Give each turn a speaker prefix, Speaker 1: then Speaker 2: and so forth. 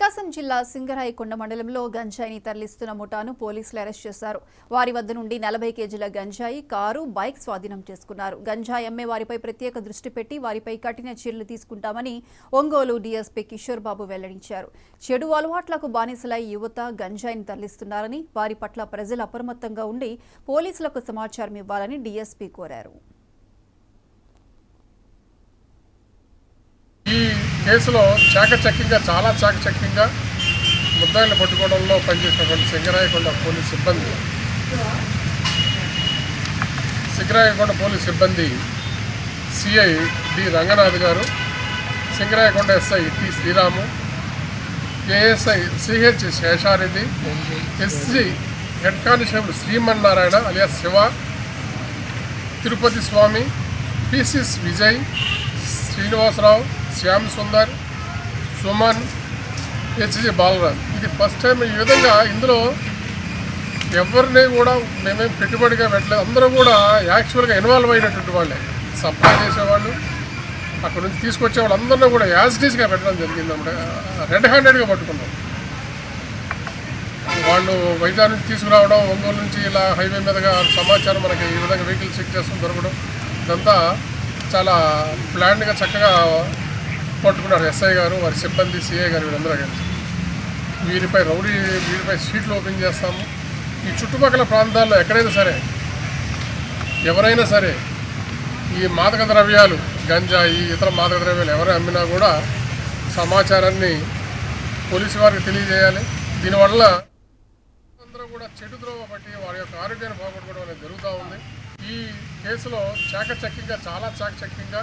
Speaker 1: ప్రకాశం జిల్లా సింగరాయకొండ మండలంలో గంజాయిని తరలిస్తున్న ముఠాను పోలీసులు అరెస్ట్ చేశారు. వారి వద్ద నుండి 40 కేజీల గంజాయి, కారు, బైక్ స్వాధీనం చేసుకున్నారు. గంజాయి అమ్మే వారిపై ప్రత్యేక దృష్టి పెట్టి వారిపై కఠిన చర్యలు తీసుకుంటామని ఒంగోలు డీఎస్పీ కిషోర్ బాబు వెల్లడించారు. చెడు అలవాట్లకు బానిసలై యువత గంజాయిని తరలిస్తున్నారని, వారి పట్ల ప్రజలు అప్రమత్తంగా ఉండి పోలీసులకు సమాచారం ఇవ్వాలని డీఎస్పీ కోరారు.
Speaker 2: ఈ కేసులో చాలా చాకచక్యంగా ముద్దాయిలను పట్టుకోవడంలో పనిచేసినటువంటి సింగరాయకొండ పోలీస్ సిబ్బంది CI D Ranganath garu, Singarayakonda SI T Sriramu, ASI CH Seshareddy, SC head constable Srimannarayana alias Siva, Tirupati Swamy, PCs Vijay, Srinivasarao, Shyam Sundar, Suman, HG Balaraj. ఇది ఫస్ట్ టైం ఈ విధంగా ఇందులో ఎవరిని కూడా మేమేం పెట్టుబడిగా పెట్టలేదు. అందరూ కూడా యాక్చువల్గా ఇన్వాల్వ్ అయినటువంటి వాళ్ళే. సప్లై చేసేవాళ్ళు, అక్కడ నుంచి తీసుకొచ్చే వాళ్ళు అందరినీ కూడా యాజిటీస్గా పెట్టడం జరిగింది. అన్నమాట రెడ్ హ్యాండెడ్గా పట్టుకున్నాం. వాళ్ళు వైజాగ్ నుంచి తీసుకురావడం, ఒంగోలు నుంచి ఇలా హైవే మీదుగా సమాచారం మనకి ఈ విధంగా వెహికల్ చెక్ చేసుకుని దొరకడం, ఇదంతా చాలా ప్లాన్డ్గా చక్కగా పట్టుకున్నారు ఎస్ఐ గారు, వారి సిబ్బంది, సిఐ గారు, వీళ్ళందరూ కలిసి. వీరిపై షీట్లు ఓపెన్ చేస్తాము. ఈ చుట్టుపక్కల ప్రాంతాల్లో ఎక్కడైనా సరే ఎవరైనా సరే ఈ మాదక ద్రవ్యాలు, గంజాయి, ఇతర మాదక ద్రవ్యాలు ఎవరు అమ్మినా కూడా సమాచారాన్ని పోలీసు వారికి తెలియజేయాలి. దీనివల్ల అందరూ కూడా చెడు ద్రోవ పట్టి వారి యొక్క ఆరోగ్యాన్ని పోగొట్టుకోవడం అనేది జరుగుతూ ఉంది. ఈ కేసులో చాలా చాకచక్యంగా